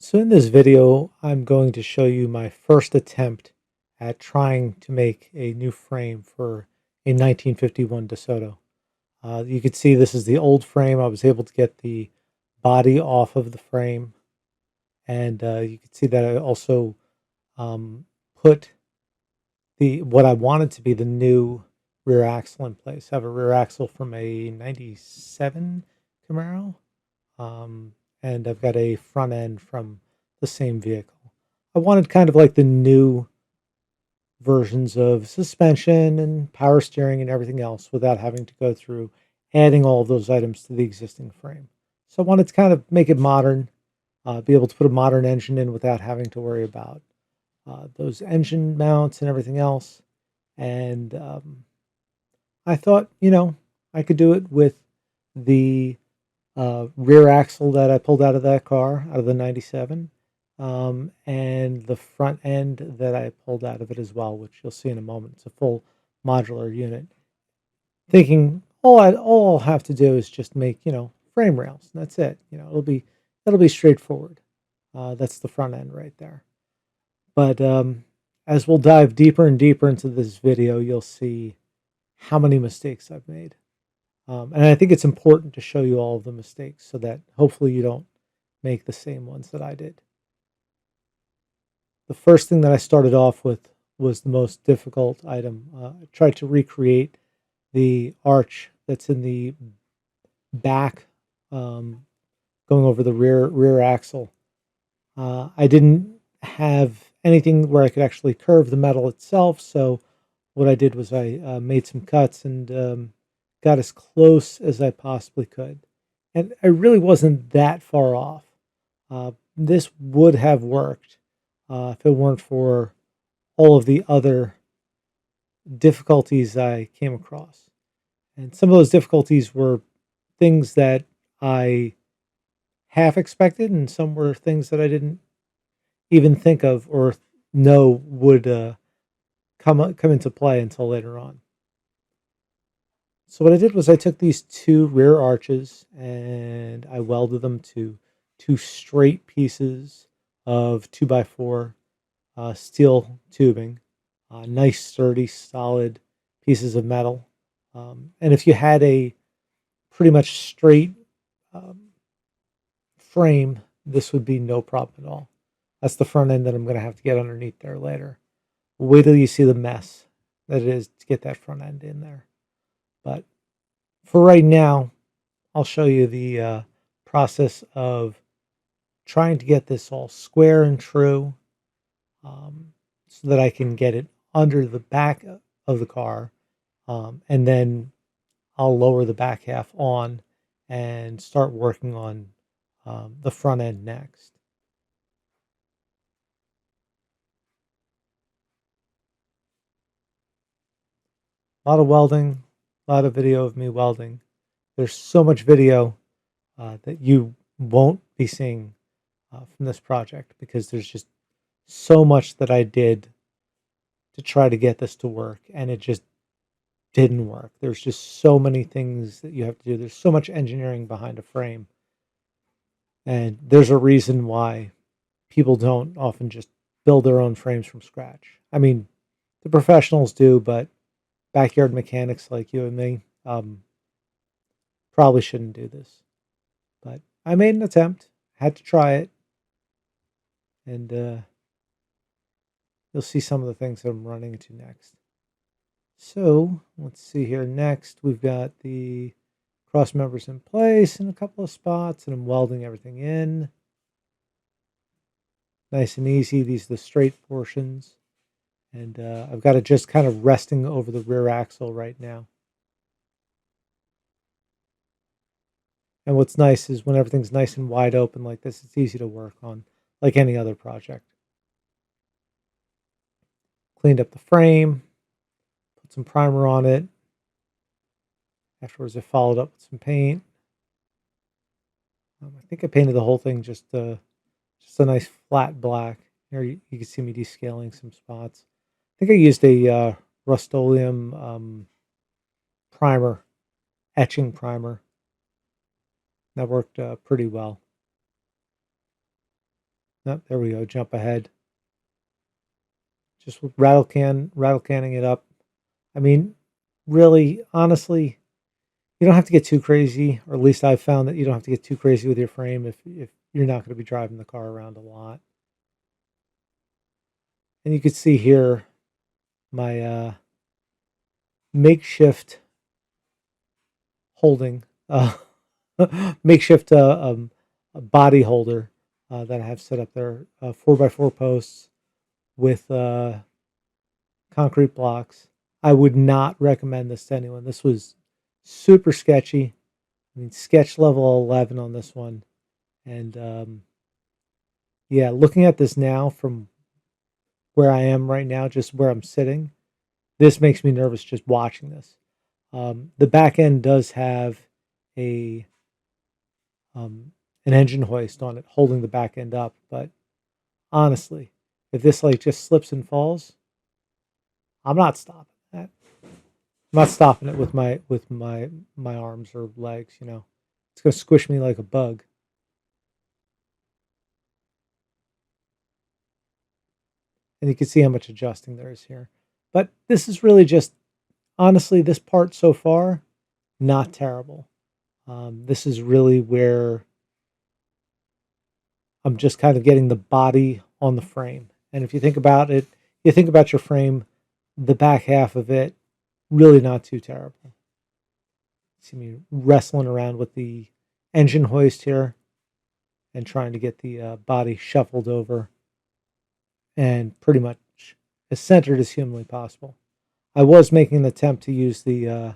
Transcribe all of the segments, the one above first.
So in this video, I'm going to show you my first attempt at trying to make a new frame for a 1951 Desoto. You can see this is the old frame. I was able to get the body off of the frame, and you can see that I also put the what I wanted to be the new rear axle in place. I have a rear axle from a 97 Camaro, um, and I've got a front end from the same vehicle. I wanted kind of like the new versions of suspension and power steering and everything else without having to go through adding all of those items to the existing frame. So I wanted to kind of make it modern, be able to put a modern engine in without having to worry about those engine mounts and everything else. And I thought, I could do it with the rear axle that I pulled out of that car, out of the 97, and the front end that I pulled out of it as well, which you'll see in a moment. It's a full modular unit. Thinking all I'll have to do is just make, frame rails. And that's it. It'll be straightforward. That's the front end right there. But as we'll dive deeper and deeper into this video, you'll see how many mistakes I've made. And I think it's important to show you all of the mistakes so that hopefully you don't make the same ones that I did. The first thing that I started off with was the most difficult item. I tried to recreate the arch that's in the back, going over the rear axle. I didn't have anything where I could actually curve the metal itself, so what I did was I made some cuts and got as close as I possibly could. And I really wasn't that far off. This would have worked if it weren't for all of the other difficulties I came across. And some of those difficulties were things that I half expected, and some were things that I didn't even think of or know would come into play until later on. So what I did was I took these two rear arches and I welded them to two straight pieces of 2x4 steel tubing, nice, sturdy, solid pieces of metal. And if you had a pretty much straight um, frame, this would be no problem at all. That's the front end that I'm going to have to get underneath there later. Wait till you see the mess that it is to get that front end in there. But for right now, I'll show you the process of trying to get this all square and true, so that I can get it under the back of the car, and then I'll lower the back half on and start working on the front end next. A lot of welding, a lot of video of me welding. There's so much video that you won't be seeing from this project because there's just so much that I did to try to get this to work, and it just didn't work. There's just so many things that you have to do. There's so much engineering behind a frame, and there's a reason why people don't often just build their own frames from scratch. I mean, the professionals do, but backyard mechanics like you and me probably shouldn't do this. But I made an attempt, had to try it, and you'll see some of the things that I'm running into next. So let's see here. Next, we've got the cross members in place in a couple of spots, and I'm welding everything in. Nice and easy. These are the straight portions. And I've got it just kind of resting over the rear axle right now. And what's nice is when everything's nice and wide open like this, it's easy to work on, like any other project. Cleaned up the frame, put some primer on it. Afterwards, I followed up with some paint. I think I painted the whole thing just a nice flat black. Here you can see me descaling some spots. I think I used a Rust-Oleum primer, etching primer. That worked pretty well. No, there we go. Jump ahead. Just rattle canning it up. I mean, really, honestly, you don't have to get too crazy, or at least I've found that you don't have to get too crazy with your frame if you're not going to be driving the car around a lot. And you can see here my makeshift holding, makeshift body holder that I have set up there, 4x4 posts with concrete blocks. I would not recommend this to anyone. This was super sketchy. I mean, sketch level 11 on this one. And yeah, looking at this now from where I am right now, just where I'm sitting, this makes me nervous just watching this. The back end does have a um, an engine hoist on it holding the back end up, but honestly, if this like just slips and falls, I'm not stopping that. I'm not stopping it with my arms or legs. You know, it's gonna squish me like a bug. And you can see how much adjusting there is here. But this is really just honestly this part so far, not terrible. This is really where I'm just kind of getting the body on the frame. And if you think about it, you think about your frame, the back half of it, really not too terrible. See me wrestling around with the engine hoist here and trying to get the body shuffled over and pretty much as centered as humanly possible. I was making an attempt to use the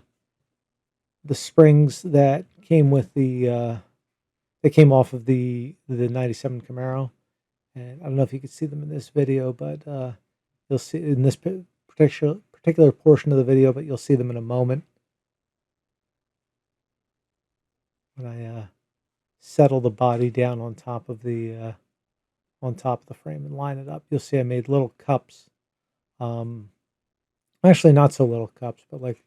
springs that came with the that came off of the '97 Camaro, and I don't know if you can see them in this video, but you'll see in this particular portion of the video, but you'll see them in a moment when I settle the body down on top of the frame and line it up. You'll see I made little cups, um, actually not so little cups, but like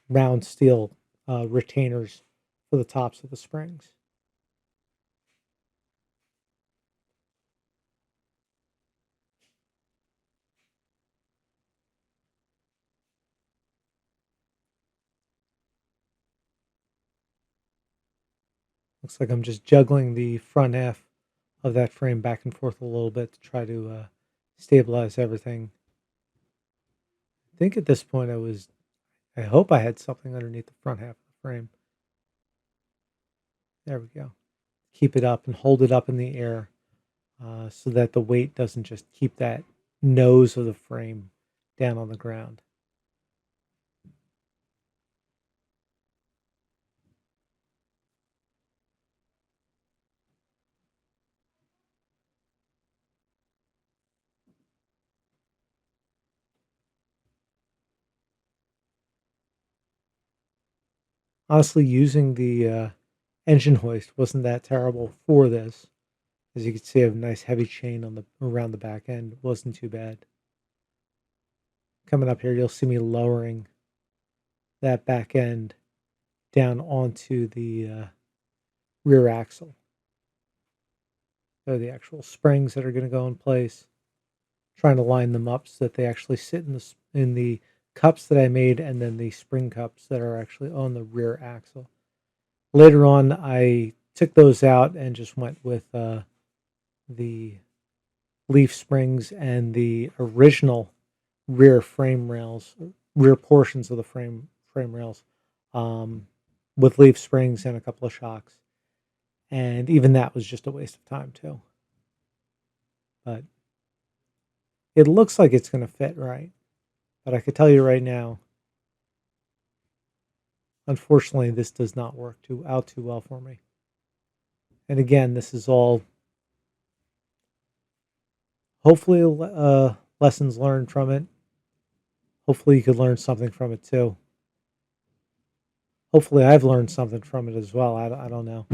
round steel retainers for the tops of the springs. Looks like I'm just juggling the front half of that frame back and forth a little bit to try to stabilize everything. I think at this point I hope I had something underneath the front half of the frame. There we go. Keep it up and hold it up in the air so that the weight doesn't just keep that nose of the frame down on the ground. Honestly, using the engine hoist wasn't that terrible for this. As you can see, I have a nice heavy chain on the around the back end. It wasn't too bad. Coming up here, you'll see me lowering that back end down onto the rear axle. They're the actual springs that are going to go in place. Trying to line them up so that they actually sit in the cups that I made, and then the spring cups that are actually on the rear axle. Later on, I took those out and just went with the leaf springs and the original rear frame rails, rear portions of the frame rails, um, with leaf springs and a couple of shocks. And even that was just a waste of time too. But it looks like it's going to fit right. But I could tell you right now, unfortunately, this does not work out too well for me. And again, this is all hopefully lessons learned from it. Hopefully, you could learn something from it too. Hopefully, I've learned something from it as well. I don't know.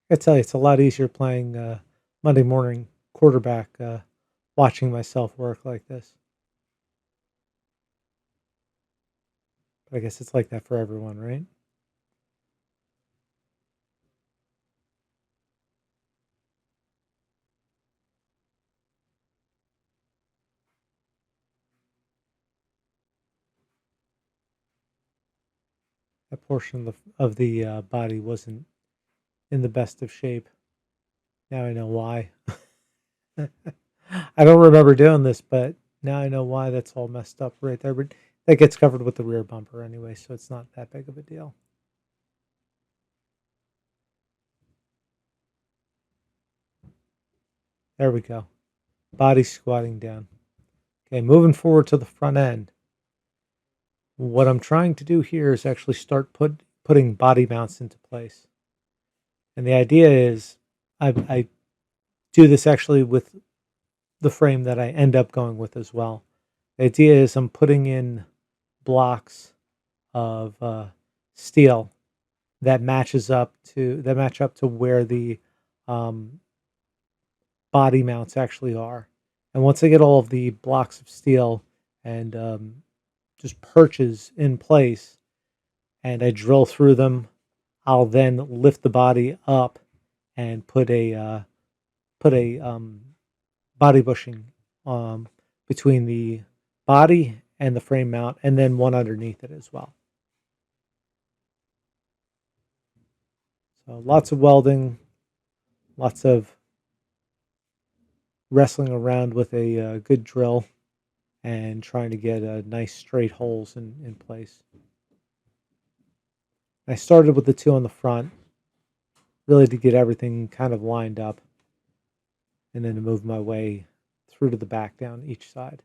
I tell you, it's a lot easier playing Monday morning quarterback, watching myself work like this. But I guess it's like that for everyone, right? That portion of the body wasn't in the best of shape. Now I know why. I don't remember doing this, but now I know why that's all messed up right there. But that gets covered with the rear bumper anyway, so it's not that big of a deal. There we go. Body squatting down. Okay, moving forward to the front end. What I'm trying to do here is actually start putting body mounts into place. And the idea is I do this actually with the frame that I end up going with as well. The idea is I'm putting in blocks of steel that match up to where the um, body mounts actually are. And once I get all of the blocks of steel and just perches in place, and I drill through them, I'll then lift the body up and put a body bushing um, between the body and the frame mount, and then one underneath it as well. So lots of welding, lots of wrestling around with a good drill and trying to get nice straight holes in place. I started with the two on the front, really to get everything kind of lined up, and then to move my way through to the back down each side.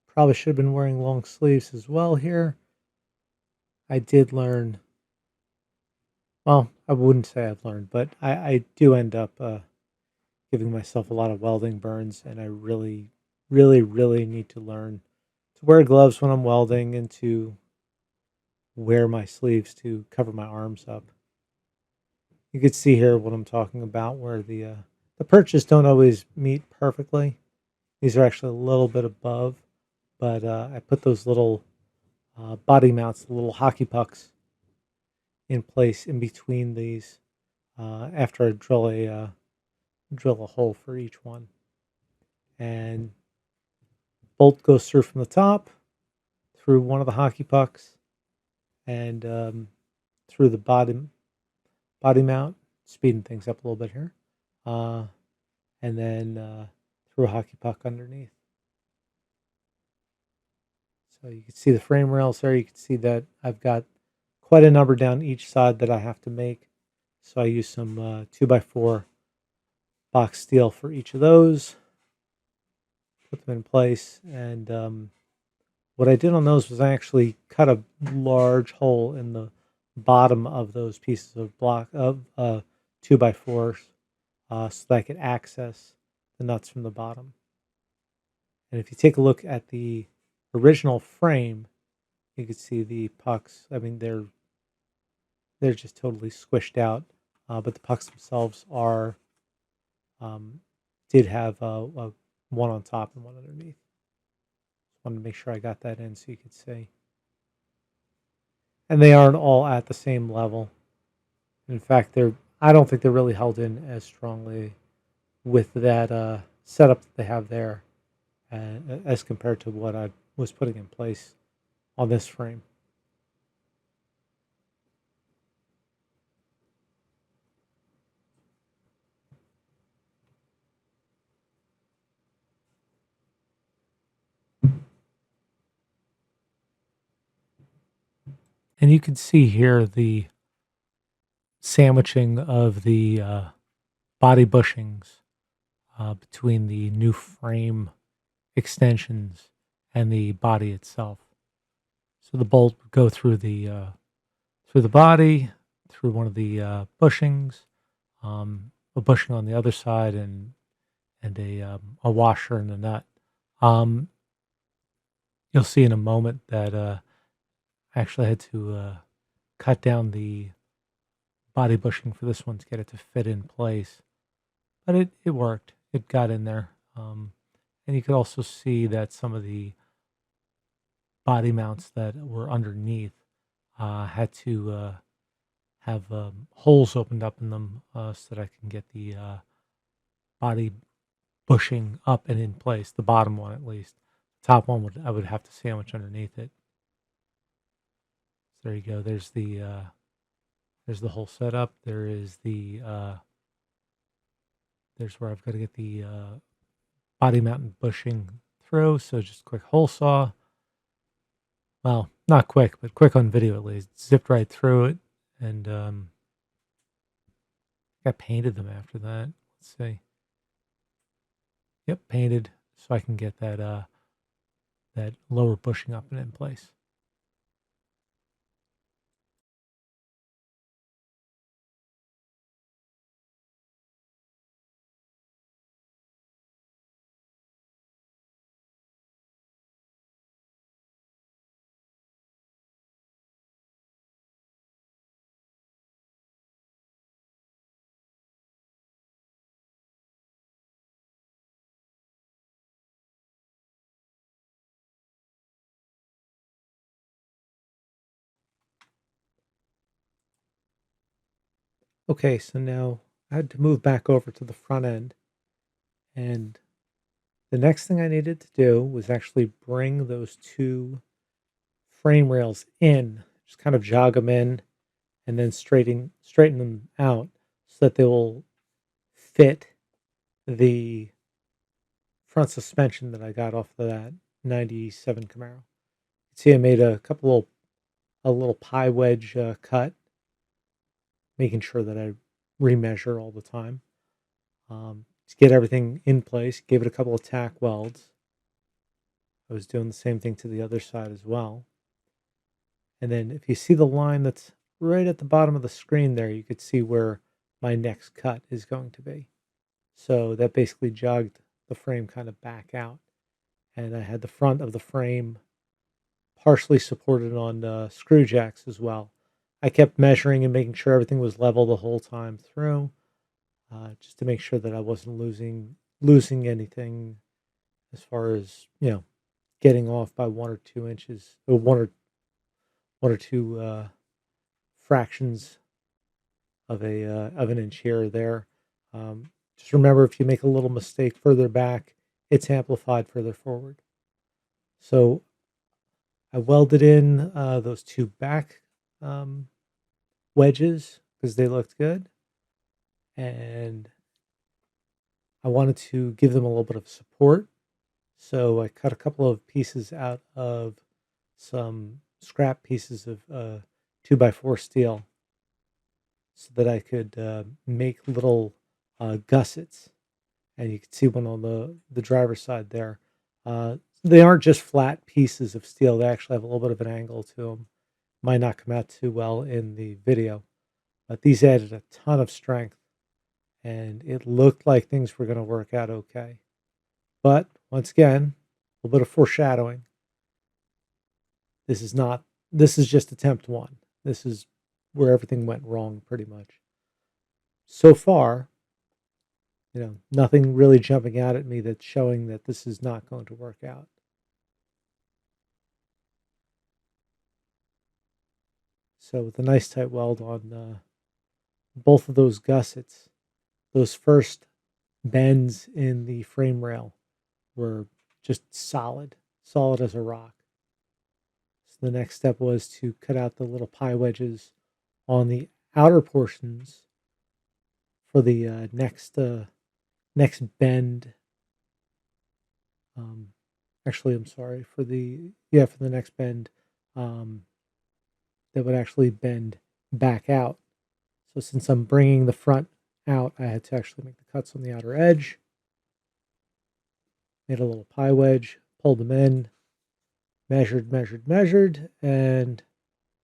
Probably should have been wearing long sleeves as well here. I did learn, well, I wouldn't say I've learned, but I do end up giving myself a lot of welding burns, and I really, really, really need to learn to wear gloves when I'm welding and to wear my sleeves to cover my arms up. You can see here what I'm talking about, where the perches don't always meet perfectly. These are actually a little bit above, but I put those little body mounts, the little hockey pucks, in place in between these after I drill a hole for each one, and bolt goes through from the top through one of the hockey pucks and through the body mount, speeding things up a little bit here, uh, and then through a hockey puck underneath. So you can see the frame rails there. You can see that I've got quite a number down each side that I have to make. So I use some 2x4 box steel for each of those, put them in place. And what I did on those was I actually cut a large hole in the bottom of those pieces of block of 2x4s so that I could access the nuts from the bottom. And if you take a look at the original frame, you can see the pucks. I mean, they're just totally squished out, but the pucks themselves are um, did have one on top and one underneath. Wanted to make sure I got that in so you could see. And they aren't all at the same level. In fact, I don't think they're really held in as strongly with that setup that they have there as compared to what I was putting in place on this frame. And you can see here the sandwiching of the body bushings between the new frame extensions and the body itself. So the bolt would go through the body, through one of the bushings, a bushing on the other side, and a washer and a nut. Um, you'll see in a moment that I actually had to cut down the body bushing for this one to get it to fit in place, but it worked. It got in there, and you could also see that some of the body mounts that were underneath had to have holes opened up in them so that I can get the body bushing up and in place. The bottom one, at least. The top one I would have to sandwich underneath it. So there you go. There's the whole setup. There's where I've got to get the body mount and bushing through. So just a quick hole saw. Well, not quick, but quick on video at least. Zipped right through it, and I painted them after that. Let's see. Yep, painted so I can get that lower bushing up and in place. Okay, so now I had to move back over to the front end, and the next thing I needed to do was actually bring those two frame rails in, just kind of jog them in, and then straighten them out so that they will fit the front suspension that I got off of that 97 Camaro. See, I made a little pie wedge cut, making sure that I remeasure all the time. To get everything in place, gave it a couple of tack welds. I was doing the same thing to the other side as well. And then if you see the line that's right at the bottom of the screen there, you could see where my next cut is going to be. So that basically jogged the frame kind of back out. And I had the front of the frame partially supported on screw jacks as well. I kept measuring and making sure everything was level the whole time through, just to make sure that I wasn't losing anything as far as getting off by 1 or 2 inches, or one or two fractions of an inch here or there. Just remember, if you make a little mistake further back, it's amplified further forward. So I welded in those two back wedges because they looked good, and I wanted to give them a little bit of support. So I cut a couple of pieces out of some scrap pieces of 2x4 steel so that I could make little gussets. And you can see one on the driver's side there. They aren't just flat pieces of steel. They actually have a little bit of an angle to them. Might not come out too well in the video, but these added a ton of strength, and it looked like things were going to work out okay. But once again, a little bit of foreshadowing. This is just attempt one. This is where everything went wrong pretty much. So far, nothing really jumping out at me that's showing that this is not going to work out. So with a nice tight weld on both of those gussets, those first bends in the frame rail were just solid as a rock. So the next step was to cut out the little pie wedges on the outer portions for the next bend. Actually, I'm sorry, for the next bend that would actually bend back out. So since I'm bringing the front out, I had to actually make the cuts on the outer edge. made a little pie wedge, pulled them in, measured, and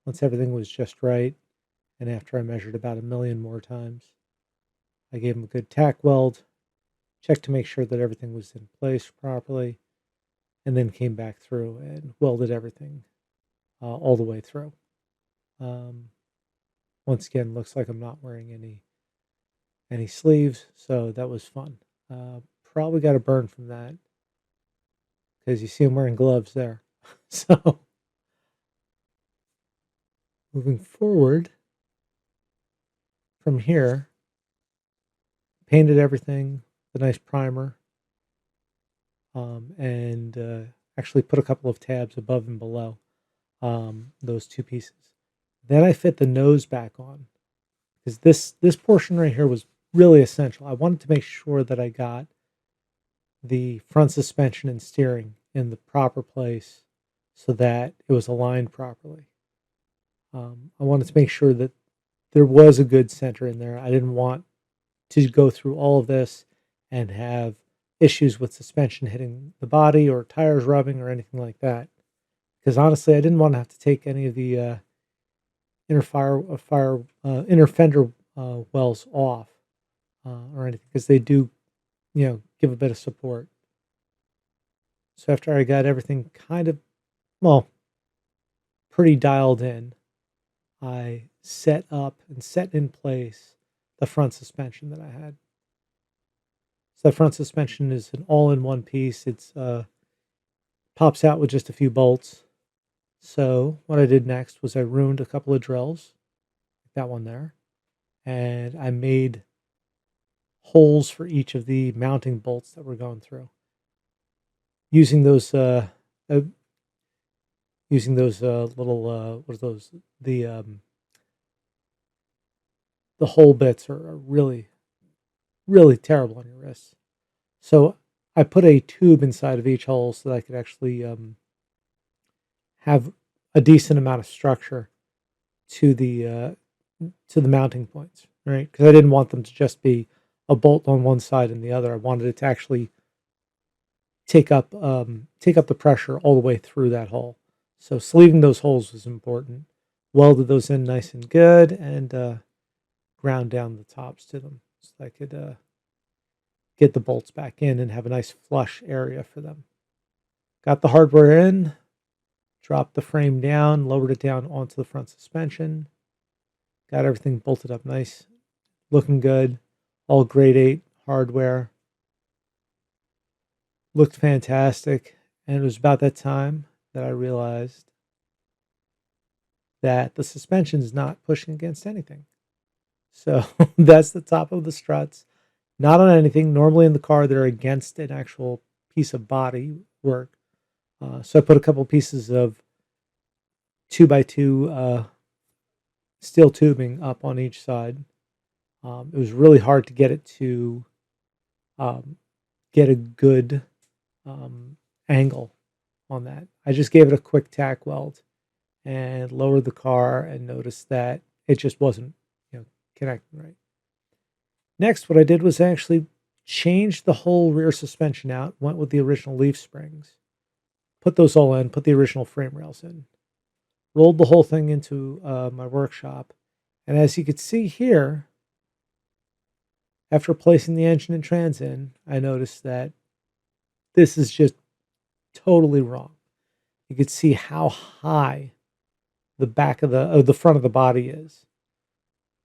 once everything was just right, and after I measured about a million more times, I gave them a good tack weld, checked to make sure that everything was in place properly, and then came back through and welded everything all the way through. Um, Once again, looks like I'm not wearing any sleeves, so that was fun. Probably got a burn from that because you see I'm wearing gloves there. So moving forward from here, painted everything, the nice primer, and actually put a couple of tabs above and below those two pieces. Then I fit the nose back on because this portion right here was really essential. I wanted to make sure that I got the front suspension and steering in the proper place so that it was aligned properly. I wanted to make sure that there was a good center in there. I didn't want to go through all of this and have issues with suspension hitting the body or tires rubbing or anything like that. Because honestly, I didn't want to have to take any of the inner fender wells off or anything because they do, give a bit of support. So after I got everything kind of, well, pretty dialed in, I set up and set in place the front suspension that I had. So the front suspension is an all-in-one piece. It's pops out with just a few bolts. So what I did next was I ruined a couple of drills, like that one there, and I made holes for each of the mounting bolts that we're going through. Using those little what are those? The hole bits are really really terrible on your wrists. So I put a tube inside of each hole so that I could actually have a decent amount of structure to the mounting points, right? Because I didn't want them to just be a bolt on one side and the other. I wanted it to actually take up the pressure all the way through that hole. So sleeving those holes was important. Welded those in nice and good, and ground down the tops to them so I could get the bolts back in and have a nice flush area for them. Got the hardware in, dropped the frame down, lowered it down onto the front suspension. Got everything bolted up nice, looking good. All grade 8 hardware. Looked fantastic. And it was about that time that I realized that the suspension is not pushing against anything. So that's the top of the struts. Not on anything. Normally in the car, they're against an actual piece of body work. So I put a couple pieces of 2x2 steel tubing up on each side. It was really hard to get it to get a good angle on that. I just gave it a quick tack weld and lowered the car and noticed that it just wasn't, connecting right. Next, what I did was actually change the whole rear suspension out, went with the original leaf springs, put those all in, put the original frame rails in, rolled the whole thing into my workshop. And as you could see here, after placing the engine and trans in, I noticed that this is just totally wrong. You could see how high the back of the front of the body is.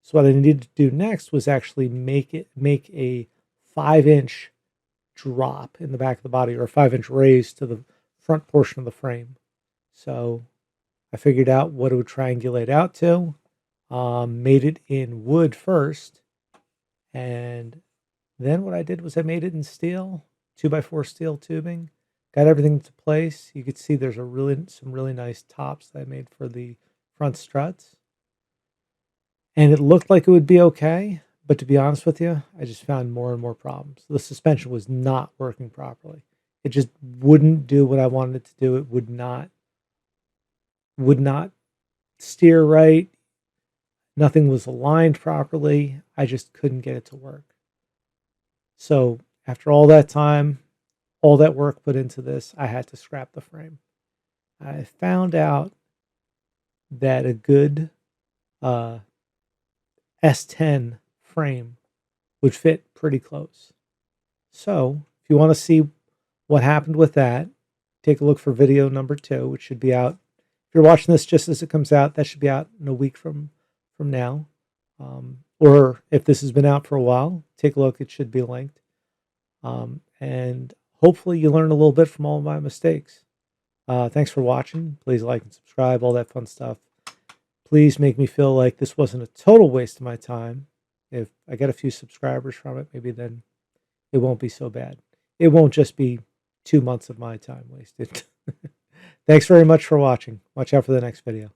So what I needed to do next was actually make a 5-inch drop in the back of the body, or a 5-inch raise to the front portion of the frame. So I figured out what it would triangulate out to, made it in wood first, and then what I did was I made it in steel, 2x4 steel tubing, got everything into place. You could see there's some really nice tops that I made for the front struts. And it looked like it would be okay, but to be honest with you, I just found more and more problems. The suspension was not working properly. It just wouldn't do what I wanted it to do. It would not steer right. Nothing was aligned properly. I just couldn't get it to work. So after all that time, all that work put into this, I had to scrap the frame. I found out that a good uh, S10 frame would fit pretty close. So if you want to see what happened with that, take a look for video number 2, which should be out. If you're watching this just as it comes out, that should be out in a week from now. Or if this has been out for a while, take a look. It should be linked. And hopefully you learn a little bit from all of my mistakes. Thanks for watching. Please like and subscribe, all that fun stuff. Please make me feel like this wasn't a total waste of my time. If I get a few subscribers from it, maybe then it won't be so bad. It won't just be 2 months of my time wasted. Thanks very much for watching. Watch out for the next video.